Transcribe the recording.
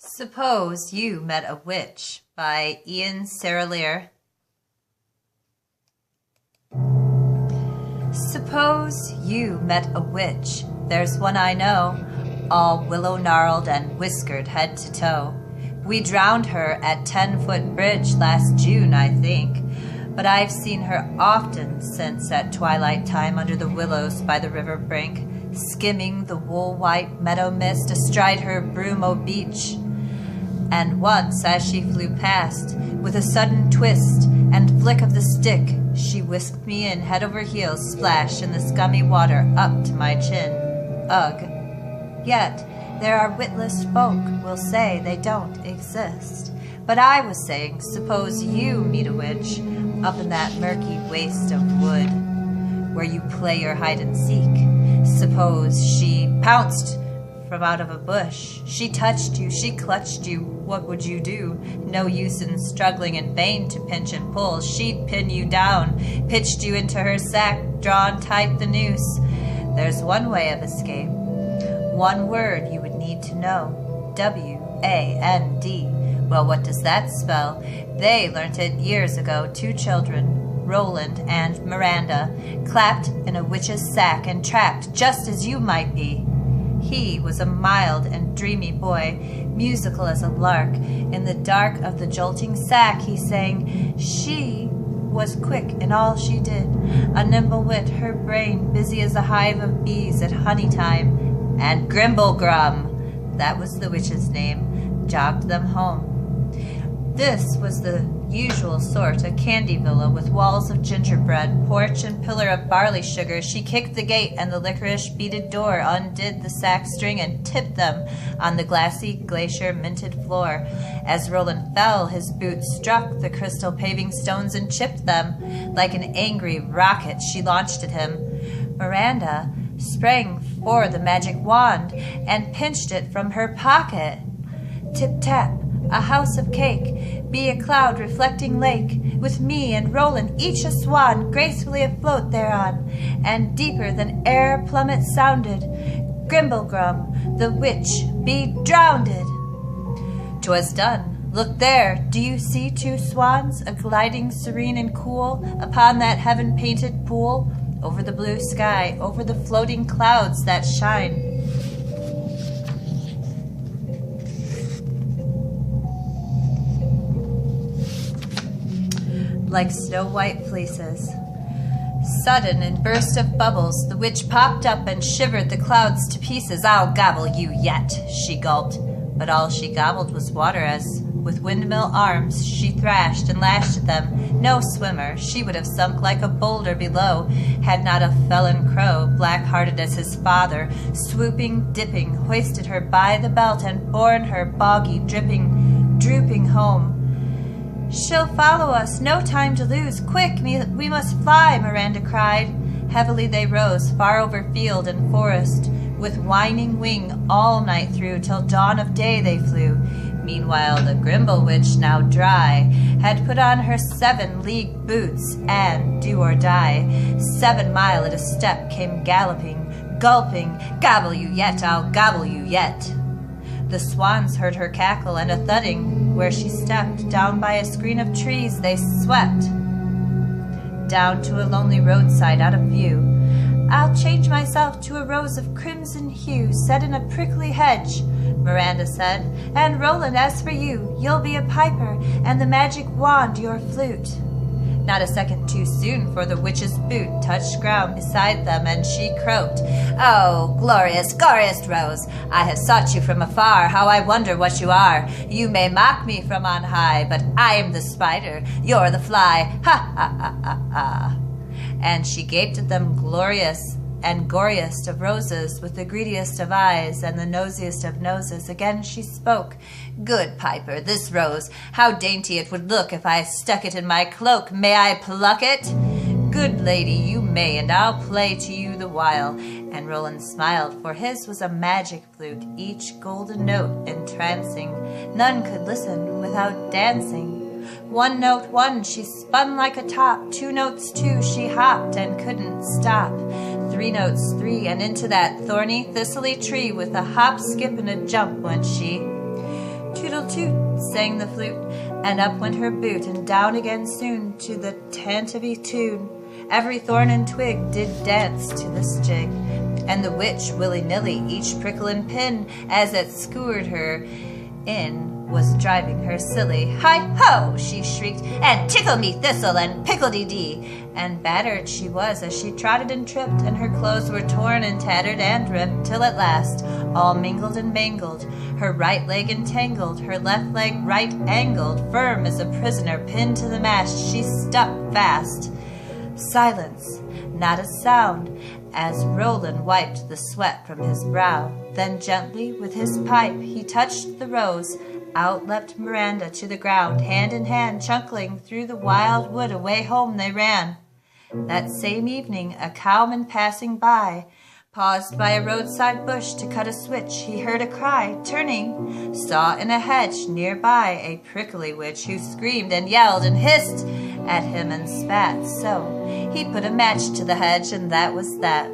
Suppose You Met a Witch by Ian Serralier. Suppose you met a witch, there's one I know, all willow-gnarled and whiskered head to toe. We drowned her at 10-foot bridge last June, I think, but I've seen her often since at twilight time under the willows by the river brink, skimming the wool-white meadow mist astride her Brumo beach. And once, as she flew past, with a sudden twist and flick of the stick, she whisked me in head over heels, splash in the scummy water up to my chin. Ugh. Yet, there are witless folk will say they don't exist. But I was saying, suppose you meet a witch up in that murky waste of wood, where you play your hide and seek. Suppose she pounced from out of a bush. She touched you, she clutched you. What would you do? No use in struggling in vain to pinch and pull. She'd pin you down, pitched you into her sack, drawn tight the noose. There's one way of escape. One word you would need to know. W-A-N-D. Well, what does that spell? They learnt it years ago, two children, Roland and Miranda, clapped in a witch's sack and trapped just as you might be. He was a mild and dreamy boy, musical as a lark. In the dark of the jolting sack he sang. She was quick in all she did, a nimble wit, her brain busy as a hive of bees at honey time. And Grimblegrum, that was the witch's name, jogged them home. This was the usual sort, a candy villa with walls of gingerbread, porch and pillar of barley sugar. She kicked the gate and the licorice beaded door, undid the sack string and tipped them on the glassy glacier minted floor. As Roland fell, his boot struck the crystal paving stones and chipped them. Like an angry rocket she launched at him. Miranda sprang for the magic wand and pinched it from her pocket. Tip-tap, a house of cake, be a cloud reflecting lake, with me and Roland, each a swan, gracefully afloat thereon, and deeper than air plummet sounded, Grimblegrum, the witch, be drownded. 'Twas done. Look there, do you see two swans, a gliding serene and cool, upon that heaven-painted pool, over the blue sky, over the floating clouds that shine? Like snow-white fleeces. Sudden and burst of bubbles, the witch popped up and shivered the clouds to pieces. I'll gobble you yet, she gulped, but all she gobbled was water as, with windmill arms, she thrashed and lashed at them. No swimmer, she would have sunk like a boulder below, had not a felon crow, black-hearted as his father, swooping, dipping, hoisted her by the belt and borne her boggy, dripping, drooping home. She'll follow us, no time to lose. Quick, we must fly, Miranda cried. Heavily they rose, far over field and forest, with whining wing all night through, till dawn of day they flew. Meanwhile the Grimble witch, now dry, had put on her 7-league boots, and, do or die, 7 mile at a step came galloping, gulping, gobble you yet, I'll gobble you yet. The swans heard her cackle, and a thudding where she stepped. Down by a screen of trees they swept, down to a lonely roadside out of view. I'll change myself to a rose of crimson hue, set in a prickly hedge, Miranda said. And Roland, as for you, you'll be a piper, and the magic wand your flute. Not a second too soon, for the witch's boot touched ground beside them, and she croaked, Oh, glorious, glorious rose, I have sought you from afar. How I wonder what you are. You may mock me from on high, but I am the spider, you're the fly. Ha, ha, ha, ha, ha. And she gaped at them, glorious and goriest of roses, with the greediest of eyes and the nosiest of noses. Again she spoke, Good piper, this rose, how dainty it would look if I stuck it in my cloak. May I pluck it? Good lady, you may, and I'll play to you the while. And Roland smiled, for his was a magic flute, each golden note entrancing. None could listen without dancing. 1 note 1, she spun like a top. 2 notes 2, she hopped and couldn't stop. 3 notes 3, and into that thorny, thistly tree with a hop, skip, and a jump went she. Toodle-toot, sang the flute, and up went her boot, and down again soon to the tantivy tune. Every thorn and twig did dance to this jig, and the witch, willy-nilly, each prickle and pin, as it skewered her in, was driving her silly. Hi-ho, she shrieked, and tickle me thistle, and pickle-dee-dee. And battered she was as she trotted and tripped, and her clothes were torn and tattered and ripped, till at last, all mingled and mangled, her right leg entangled, her left leg right angled, firm as a prisoner pinned to the mast, she stuck fast. Silence, not a sound, as Roland wiped the sweat from his brow. Then gently with his pipe he touched the rose. Out leapt Miranda to the ground, hand in hand, chuckling through the wild wood, away home they ran. That same evening a cowman passing by paused by a roadside bush to cut a switch. He heard a cry, turning, saw in a hedge near by a prickly witch, who screamed and yelled and hissed at him and spat. So he put a match to the hedge, and that was that.